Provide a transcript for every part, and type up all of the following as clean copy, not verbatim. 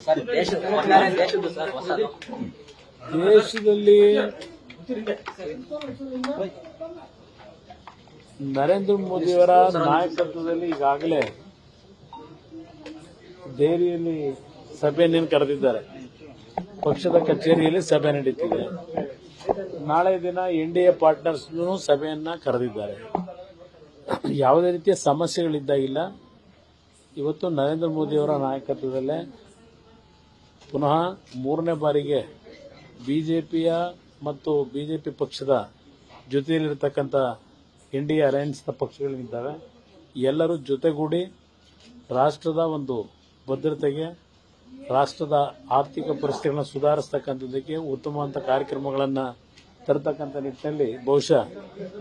Sir ದೇಶದ್ದು sir ಹೊಸದು ದೇಶದಲ್ಲಿ ನರೇಂದ್ರ ಮೋದಿಯವರ ನಾಯಕತ್ವದಲ್ಲಿ ಈಗಾಗಲೇ ದೆಹಲಿಯಲ್ಲಿ ಸಭೆಯನ್ನು ಕರೆದಿದ್ದಾರೆ. ಪಕ್ಷದ ಕಚೇರಿಯಲ್ಲಿ ಸಭೆ ನಡೀತಿದೆ. ನಾಳೆ ದಿನ ಎನ್ಡಿಎ ಪಾರ್ಟ್ನರ್ಸ್ ಸಭೆಯನ್ನ ಕರೆದಿದ್ದಾರೆ. ಯಾವುದೇ ರೀತಿಯ ಸಮಸ್ಯೆಗಳಿದ್ದಾಗಿಲ್ಲ. ಇವತ್ತು ನರೇಂದ್ರ ಮೋದಿಯವರ ನಾಯಕತ್ವದಲ್ಲೇ ಪುನಃ ಮೂರನೇ ಬಾರಿಗೆ ಬಿಜೆಪಿಯ ಮತ್ತು ಬಿಜೆಪಿ ಪಕ್ಷದ ಜೊತೆಯಲ್ಲಿರತಕ್ಕಂಥ ಎನ್ಡಿಎ ಅಲಯನ್ಸ್ನ ಪಕ್ಷಗಳಿದ್ದಾವೆ. ಎಲ್ಲರೂ ಜೊತೆಗೂಡಿ ರಾಷ್ಟ್ರದ ಒಂದು ಭದ್ರತೆಗೆ, ರಾಷ್ಟ್ರದ ಆರ್ಥಿಕ ಪರಿಸ್ಥಿತಿಗಳನ್ನು ಸುಧಾರಿಸತಕ್ಕಂಥದ್ದಕ್ಕೆ ಉತ್ತಮವಾದ ಕಾರ್ಯಕ್ರಮಗಳನ್ನು ತರತಕ್ಕಂಥ ನಿಟ್ಟಿನಲ್ಲಿ ಬಹುಶಃ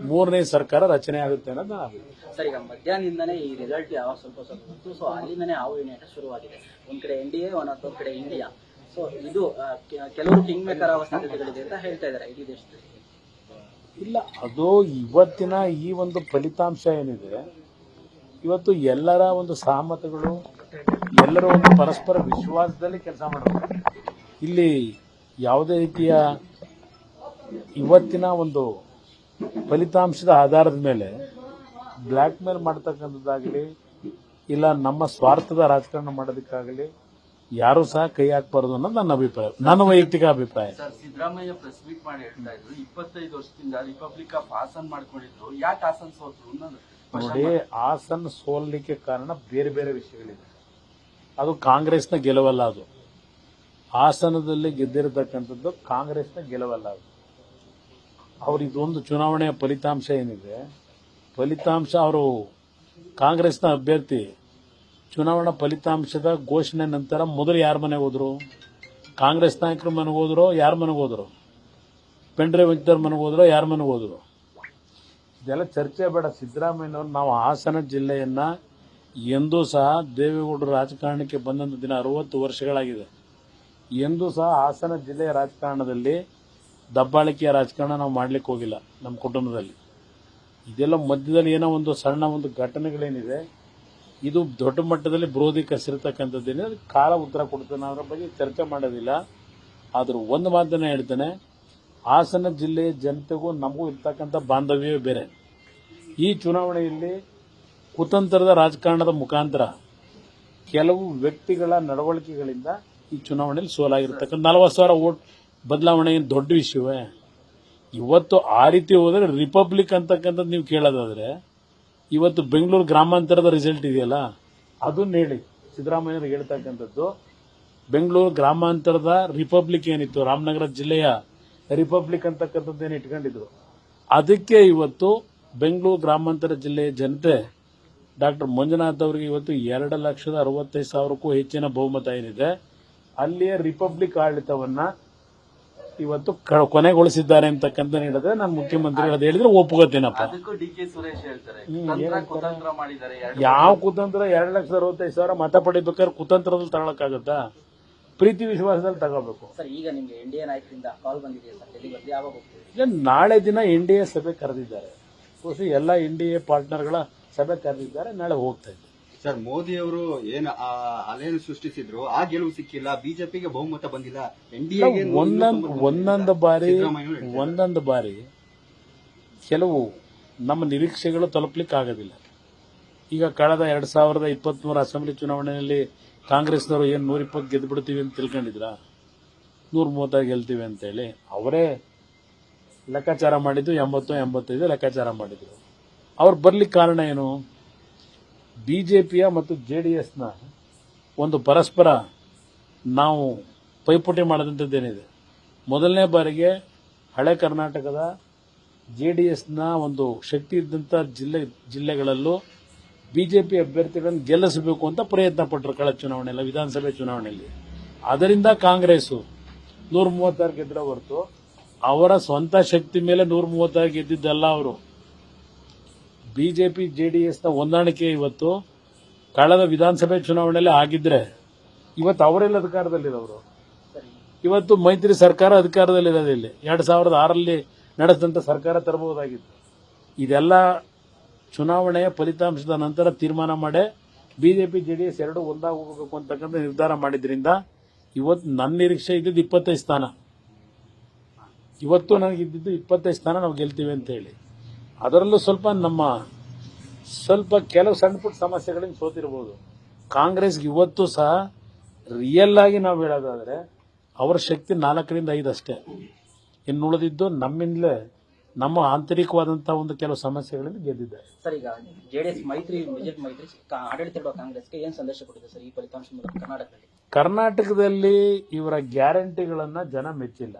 ಮೂರನೇ ಸರ್ಕಾರ ರಚನೆ ಆಗುತ್ತೆ ಅನ್ನೋದು ನನ್ನ ಅಭಿಪ್ರಾಯ. ಸರ್, ಈಗ ಮಧ್ಯಾಹ್ನದಿಂದನೇ ಈ ರಿಸಲ್ಟ್ ಯಾವಾಗ ಸ್ವಲ್ಪ ಇತ್ತು. ಸೊ ಅಲ್ಲಿಂದನೇ ಹಾವು ಏನಾಟ ಶುರುವಾಗಿದೆ. ಒಂದ್ ಕಡೆ ಎನ್ಡಿಎ, ಒಂದೊಂದು ಕಡೆ ಇಂಡಿಯಾ. ಸೊ ಇದು ಕೆಲವರು ಕಿಂಗ್ ಮೇಕರ್ ಆಗುವ ಸಾಧ್ಯತೆಗಳಿದೆ ಅಂತ ಹೇಳ್ತಾ ಇದ್ದಾರೆ ಇಡೀ ದೇಶದಲ್ಲಿ. ಇಲ್ಲ, ಅದು ಇವತ್ತಿನ ಈ ಒಂದು ಫಲಿತಾಂಶ ಏನಿದೆ, ಇವತ್ತು ಎಲ್ಲರ ಒಂದು ಸಹಮತಗಳು, ಎಲ್ಲರ ಒಂದು ಪರಸ್ಪರ ವಿಶ್ವಾಸದಲ್ಲಿ ಕೆಲಸ ಮಾಡಬೇಕು. ಇಲ್ಲಿ ಯಾವುದೇ ರೀತಿಯ ಇವತ್ತಿನ ಒಂದು ಫಲಿತಾಂಶದ ಆಧಾರದ ಮೇಲೆ ಬ್ಲ್ಯಾಕ್ ಮೇಲ್ ಮಾಡತಕ್ಕಂಥದ್ದಾಗಲಿ, ಇಲ್ಲ ನಮ್ಮ ಸ್ವಾರ್ಥದ ರಾಜಕಾರಣ ಮಾಡೋದಕ್ಕಾಗಲಿ ಯಾರೂ ಸಹ ಕೈ ಹಾಕಬಾರದು ಅನ್ನೋದು ನನ್ನ ಅಭಿಪ್ರಾಯ, ನನ್ನ ವೈಯಕ್ತಿಕ ಅಭಿಪ್ರಾಯ. ಸರ್, ಸಿದ್ದರಾಮಯ್ಯ ಪ್ರೆಸ್ ಮೀಟ್ ಮಾಡಿ ಹೇಳ್ತಾ ಇದ್ರು 25 ವರ್ಷದಿಂದ ರಿಪಬ್ಲಿಕ್ ಆಫ್ ಹಾಸನ್ ಮಾಡ್ಕೊಂಡಿದ್ರು. ಯಾಕೆ ಹಾಸನ್ ಸೋತ್ರು ಅನ್ನೋದು ನೋಡಿ, ಹಾಸನ್ ಸೋಲಲಿಕ್ಕೆ ಕಾರಣ ಬೇರೆ ಬೇರೆ ವಿಷಯಗಳಿದೆ. ಅದು ಕಾಂಗ್ರೆಸ್ನ ಗೆಲುವಲ್ಲ. ಅದು ಹಾಸನದಲ್ಲಿ ಗೆದ್ದಿರತಕ್ಕಂಥದ್ದು ಕಾಂಗ್ರೆಸ್ನ ಗೆಲುವಲ್ಲ. ಅದು ಅವ್ರ ಇದೊಂದು ಚುನಾವಣೆಯ ಫಲಿತಾಂಶ ಏನಿದೆ, ಫಲಿತಾಂಶ ಅವರು ಕಾಂಗ್ರೆಸ್ನ ಅಭ್ಯರ್ಥಿ ಚುನಾವಣಾ ಫಲಿತಾಂಶದ ಘೋಷಣೆ ನಂತರ ಮೊದಲು ಯಾರ ಮನೆಗೆ ಹೋದ್ರು? ಕಾಂಗ್ರೆಸ್ ನಾಯಕರ ಮನೆಗೆ ಹೋದ್ರು? ಯಾರ ಮನೆಗೆ ಹೋದ್ರು? ಪೆಂಡ್ರೈವ್ ವಂಚಿತರ ಮನೆಗೆ ಹೋದ್ರು? ಯಾರ ಮನೆಗೆ ಹೋದ್ರು? ಇದೆಲ್ಲ ಚರ್ಚೆ ಬೇಡ. ಸಿದ್ದರಾಮಯ್ಯನವರು ನಾವು ಹಾಸನ ಜಿಲ್ಲೆಯನ್ನ ಎಂದೂ ಸಹ ದೇವೇಗೌಡರು ರಾಜಕಾರಣಕ್ಕೆ ಬಂದಂತ ದಿನ 60 ವರ್ಷಗಳಾಗಿದೆ. ಎಂದೂ ಸಹ ಹಾಸನ ಜಿಲ್ಲೆಯ ರಾಜಕಾರಣದಲ್ಲಿ ದಬ್ಬಾಳಿಕೆಯ ರಾಜಕಾರಣ ನಾವು ಮಾಡ್ಲಿಕ್ಕೆ ಹೋಗಿಲ್ಲ ನಮ್ಮ ಕುಟುಂಬದಲ್ಲಿ. ಇದೆಲ್ಲ ಮಧ್ಯದಲ್ಲಿ ಏನೋ ಒಂದು ಸಣ್ಣ ಒಂದು ಘಟನೆಗಳೇನಿದೆ, ಇದು ದೊಡ್ಡ ಮಟ್ಟದಲ್ಲಿ ವಿರೋಧಿ ಕಸಿರತಕ್ಕಂಥದ್ದೇನೆ. ಕಾಲ ಉತ್ತರ ಕೊಡ್ತಾನೆ, ಅದರ ಬಗ್ಗೆ ಚರ್ಚೆ ಮಾಡೋದಿಲ್ಲ. ಆದರೂ ಒಂದು ಮಾತನ್ನ ಹೇಳ್ತೇನೆ, ಹಾಸನ ಜಿಲ್ಲೆಯ ಜನತೆಗೂ ನಮಗೂ ಇರ್ತಕ್ಕಂಥ ಬಾಂಧವ್ಯವೇ ಬೇರೆ. ಈ ಚುನಾವಣೆಯಲ್ಲಿ ಕುತಂತ್ರದ ರಾಜಕಾರಣದ ಮುಖಾಂತರ ಕೆಲವು ವ್ಯಕ್ತಿಗಳ ನಡವಳಿಕೆಗಳಿಂದ ಈ ಚುನಾವಣೆಯಲ್ಲಿ ಸೋಲಾಗಿರ್ತಕ್ಕಂಥ 40,000 ವೋಟ್ ಬದಲಾವಣೆ ಏನು ದೊಡ್ಡ ವಿಷಯವೇ? ಇವತ್ತು ಆ ರೀತಿ ಹೋದರೆ ರಿಪಬ್ಲಿಕ್ ಅಂತಕ್ಕಂಥದ್ದು ನೀವು ಕೇಳೋದಾದ್ರೆ, ಇವತ್ತು ಬೆಂಗಳೂರು ಗ್ರಾಮಾಂತರದ ರಿಸಲ್ಟ್ ಇದೆಯಲ್ಲ, ಅದನ್ನ ಹೇಳಿ. ಸಿದ್ದರಾಮಯ್ಯರು ಹೇಳ್ತಕ್ಕಂಥದ್ದು ಬೆಂಗಳೂರು ಗ್ರಾಮಾಂತರದ ರಿಪಬ್ಲಿಕ್ ಏನಿತ್ತು, ರಾಮನಗರ ಜಿಲ್ಲೆಯ ರಿಪಬ್ಲಿಕ್ ಅಂತಕ್ಕಂಥದ್ದೇನು ಇಟ್ಕೊಂಡಿದ್ರು, ಅದಕ್ಕೆ ಇವತ್ತು ಬೆಂಗಳೂರು ಗ್ರಾಮಾಂತರ ಜಿಲ್ಲೆಯ ಜನತೆ ಡಾಕ್ಟರ್ ಮಂಜುನಾಥ್ ಅವರಿಗೆ ಇವತ್ತು 2,65,000ಕ್ಕೂ ಹೆಚ್ಚಿನ ಬಹುಮತ ಏನಿದೆ, ಅಲ್ಲಿಯ ರಿಪಬ್ಲಿಕ್ ಆಡಳಿತವನ್ನ ಇವತ್ತು ಕೊನೆಗೊಳಿಸಿದ್ದಾರೆ ಅಂತಕ್ಕಂಥ ಹೇಳಿದ್ರೆ ನಾನು ಮುಖ್ಯಮಂತ್ರಿಗಳು ಹೇಳಿದ್ರೆ ಒಪ್ಪುಗೋತೀನಪ್ಪ. ಅದಕ್ಕೂ ಡಿಕೆ ಸುರೇಶ್ ಹೇಳ್ತಾರೆ ಕುತಂತ್ರ ಮಾಡಿದ್ದಾರೆ. ಯಾವ ಕುತಂತ್ರ? 2,65,000 ಮತ ಪಡಿಬೇಕಾದ್ರೆ ಕುತಂತ್ರದಲ್ಲಿ ತಗೊಳಕ್ಕಾಗತ್ತಾ? ಪ್ರೀತಿ ವಿಶ್ವಾಸದಲ್ಲಿ ತಗೋಬೇಕು. ಸರ್, ಈಗ ನಿಮ್ಗೆ ಎನ್ಡಿಎ ನಾಯಕರಿಂದ ಕಾಲ್ ಬಂದಿದೆ ಸರ್, ಡೆಲ್ಲಿಗೆ ಯಾವಾಗ ಹೋಗ್ತೀವಿ? ಈಗ ನಾಳೆ ದಿನ ಎನ್ಡಿಎ ಸಭೆ ಕರೆದಿದ್ದಾರೆ. ಎಲ್ಲ ಎನ್ಡಿಎ ಪಾರ್ಟ್ನರ್ಗಳ ಸಭೆ ಕರೆದಿದ್ದಾರೆ. ನಾಳೆ ಹೋಗ್ತಾ ಇದ್ದಾರೆ. ಸರ್, ಮೋದಿ ಅವರು ಏನು ಅಲೆಯನ್ನು ಸೃಷ್ಟಿಸಿದ್ರು, ಆ ಗೆಲುವು ಸಿಕ್ಕಿಲ್ಲ. ಬಿಜೆಪಿಗೆ ಬಹುಮತ ಬಂದಿಲ್ಲ. ಎನ್ಡಿಎಗೆ ಒಂದೊಂದು ಬಾರಿ ಕೆಲವು ನಮ್ಮ ನಿರೀಕ್ಷೆಗಳು ತಲುಪಲಿಕ್ಕೆ ಆಗೋದಿಲ್ಲ. ಈಗ ಕಳೆದ 2023 ಅಸೆಂಬ್ಲಿ ಚುನಾವಣೆಯಲ್ಲಿ ಕಾಂಗ್ರೆಸ್ನವರು ಏನು 120 ಗೆದ್ದು ಬಿಡ್ತೀವಿ ಅಂತ ತಿಳ್ಕೊಂಡಿದ್ರ? 130 ಗೆಲ್ತೀವಿ ಅಂತೇಳಿ ಅವರೇ ಲೆಕ್ಕಾಚಾರ ಮಾಡಿದ್ದು 80-85 ಲೆಕ್ಕಾಚಾರ ಮಾಡಿದ್ರು. ಅವ್ರು ಬರ್ಲಿಕ್ಕೆ ಕಾರಣ ಏನು? ಬಿಜೆಪಿಯ ಮತ್ತು ಜೆಡಿಎಸ್ನ ಒಂದು ಪರಸ್ಪರ ನಾವು ಪೈಪೋಟಿ ಮಾಡದಂಥದ್ದೇನಿದೆ. ಮೊದಲನೇ ಬಾರಿಗೆ ಹಳೆ ಕರ್ನಾಟಕದ ಜೆಡಿಎಸ್ನ ಒಂದು ಶಕ್ತಿ ಇದ್ದಂಥ ಜಿಲ್ಲೆಗಳಲ್ಲೂ ಬಿಜೆಪಿ ಅಭ್ಯರ್ಥಿಗಳನ್ನು ಗೆಲ್ಲಿಸಬೇಕು ಅಂತ ಪ್ರಯತ್ನ ಪಟ್ಟರು ಕಳೆದ ಚುನಾವಣೆಯಲ್ಲಿ, ವಿಧಾನಸಭೆ ಚುನಾವಣೆಯಲ್ಲಿ. ಅದರಿಂದ ಕಾಂಗ್ರೆಸ್ 136 ಗೆದ್ದರ ಹೊರತು ಅವರ ಸ್ವಂತ ಶಕ್ತಿ ಮೇಲೆ 136 ಗೆದ್ದಿದ್ದಲ್ಲ. ಅವರು ಬಿಜೆಪಿ ಜೆಡಿಎಸ್ನ ಹೊಂದಾಣಿಕೆ ಇವತ್ತು ಕಳೆದ ವಿಧಾನಸಭೆ ಚುನಾವಣೆಯಲ್ಲಿ ಆಗಿದ್ರೆ ಇವತ್ತು ಅವರೆಲ್ಲ ಅಧಿಕಾರದಲ್ಲಿರೋರು. ಇವತ್ತು ಮೈತ್ರಿ ಸರ್ಕಾರ ಅಧಿಕಾರದಲ್ಲಿರೋದಿಲ್ಲ. 2006ರಲ್ಲಿ ನಡೆಸಿದಂಥ ಸರ್ಕಾರ ತರಬಹುದಾಗಿತ್ತು. ಇದೆಲ್ಲ ಚುನಾವಣೆಯ ಫಲಿತಾಂಶದ ನಂತರ ತೀರ್ಮಾನ ಮಾಡಿ ಬಿಜೆಪಿ ಜೆಡಿಎಸ್ ಎರಡು ಒಂದಾಗಿ ಹೋಗಬೇಕು ಅಂತಕ್ಕಂಥ ನಿರ್ಧಾರ ಮಾಡಿದ್ರಿಂದ ಇವತ್ತು ನನ್ನ ನಿರೀಕ್ಷೆ ಇದ್ದಿದ್ದು 25 ಸ್ಥಾನ. ಇವತ್ತು ನನಗಿದ್ದು 25 ಸ್ಥಾನ ನಾವು ಗೆಲ್ತೀವಿ ಅಂತ ಹೇಳಿ. ಅದರಲ್ಲೂ ಸ್ವಲ್ಪ ಕೆಲವು ಸಣ್ಣ ಪುಟ್ಟ ಸಮಸ್ಯೆಗಳಿಂದ ಸೋತಿರಬಹುದು. ಕಾಂಗ್ರೆಸ್ಗೆ ಇವತ್ತು ಸಹ ರಿಯಲ್ ಆಗಿ ನಾವು ಹೇಳೋದಾದ್ರೆ ಅವರ ಶಕ್ತಿ 4ರಿಂದ 5 ಅಷ್ಟೇ. ಇನ್ನು ಉಳಿದಿದ್ದು ನಮ್ಮಿಂದಲೇ ನಮ್ಮ ಆಂತರಿಕವಾದಂತಹ ಒಂದು ಕೆಲವು ಸಮಸ್ಯೆಗಳಿಂದ ಗೆದ್ದಿದ್ದಾರೆ. ಸರ್, ಈಗ ಜೆಡಿಎಸ್ ಮೈತ್ರಿ ಬಿಜೆಪಿ ಮೈತ್ರಿ ಆಡಳಿತ ಇರುವ ಕಾಂಗ್ರೆಸ್ಗೆ ಏನ್ ಸಂದೇಶ ಕೊಟ್ಟಿದೆ ಸರ್ ಈ ಫಲಿತಾಂಶ ಮೂಲಕ ಕರ್ನಾಟಕದಲ್ಲಿ? ಕರ್ನಾಟಕದಲ್ಲಿ ಇವರ ಗ್ಯಾರಂಟಿಗಳನ್ನ ಜನ ಮೆಚ್ಚಿಲ್ಲ.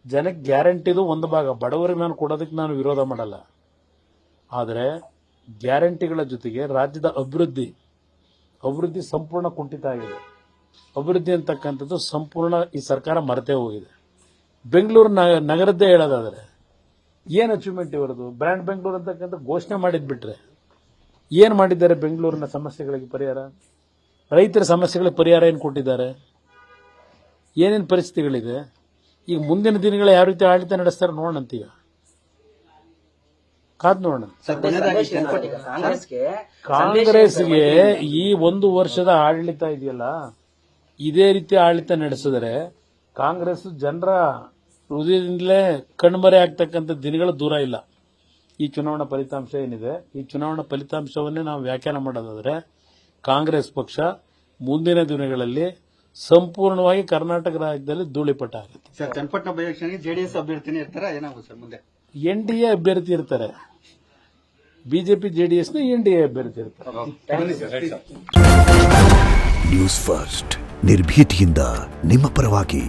ಜನಕ್ಕೆ ಗ್ಯಾರಂಟಿದು ಒಂದು ಭಾಗ, ಬಡವರಿಗೆ ನಾನು ಕೊಡೋದಕ್ಕೆ ನಾನು ವಿರೋಧ ಮಾಡಲ್ಲ. ಆದರೆ ಗ್ಯಾರಂಟಿಗಳ ಜೊತೆಗೆ ರಾಜ್ಯದ ಅಭಿವೃದ್ಧಿ ಸಂಪೂರ್ಣ ಕುಂಠಿತ ಆಗಿದೆ. ಅಭಿವೃದ್ಧಿ ಅಂತಕ್ಕಂಥದ್ದು ಸಂಪೂರ್ಣ ಈ ಸರ್ಕಾರ ಮರೆತೇ ಹೋಗಿದೆ. ಬೆಂಗಳೂರು ನಗರದ್ದೇ ಹೇಳೋದಾದ್ರೆ ಏನು ಅಚೀವ್ಮೆಂಟ್ ಇವರದು? ಬ್ರ್ಯಾಂಡ್ ಬೆಂಗಳೂರು ಅಂತಕ್ಕಂಥ ಘೋಷಣೆ ಮಾಡಿದ್ಬಿಟ್ರೆ ಏನು ಮಾಡಿದ್ದಾರೆ? ಬೆಂಗಳೂರಿನ ಸಮಸ್ಯೆಗಳಿಗೆ ಪರಿಹಾರ, ರೈತರ ಸಮಸ್ಯೆಗಳಿಗೆ ಪರಿಹಾರ ಏನು ಕೊಟ್ಟಿದ್ದಾರೆ? ಏನೇನು ಪರಿಸ್ಥಿತಿಗಳಿದೆ? ಈಗ ಮುಂದಿನ ದಿನಗಳ ಯಾವ ರೀತಿ ಆಡಳಿತ ನಡೆಸ್ತಾರೆ ನೋಡೋಣಂತೀಗ, ಕಾದ್ ನೋಡೋಣ. ಕಾಂಗ್ರೆಸ್ಗೆ ಈ 1 ವರ್ಷದ ಆಡಳಿತ ಇದೆಯಲ್ಲ, ಇದೇ ರೀತಿ ಆಡಳಿತ ನಡೆಸಿದರೆ ಕಾಂಗ್ರೆಸ್ ಜನರ ಹೃದಯದಿಂದಲೇ ಕಣ್ಮರೆ ಆಗ್ತಕ್ಕಂಥ ದಿನಗಳು ದೂರ ಇಲ್ಲ. ಈ ಚುನಾವಣಾ ಫಲಿತಾಂಶ ಏನಿದೆ, ಈ ಚುನಾವಣಾ ಫಲಿತಾಂಶವನ್ನೇ ನಾವು ವ್ಯಾಖ್ಯಾನ ಮಾಡೋದಾದ್ರೆ ಕಾಂಗ್ರೆಸ್ ಪಕ್ಷ ಮುಂದಿನ ದಿನಗಳಲ್ಲಿ ಸಂಪೂರ್ಣವಾಗಿ ಕರ್ನಾಟಕ ರಾಜ್ಯದಲ್ಲಿ ಧೂಳಿಪಟ ಆಗುತ್ತೆ. ಸರ್, ಚನ್ನಪಟ್ಟಣ ಬೈ ಎಲೆಕ್ಷನ್ಗೆ ಜೆಡಿಎಸ್ ಅಭ್ಯರ್ಥಿನೇ ಇರ್ತಾರಾ, ಏನಾಗುತ್ತೆ ಸರ್ ಮುಂದೆ? NDA ಅಭ್ಯರ್ಥಿ ಇರ್ತಾರೆ, ಬಿಜೆಪಿ ಜೆಡಿಎಸ್ NDA ಅಭ್ಯರ್ಥಿ ಇರ್ತಾರೆ. ನ್ಯೂಸ್ ಫಸ್ಟ್ ನಿರ್ಭೀತಿಯಿಂದ ನಿಮ್ಮ ಪರವಾಗಿ.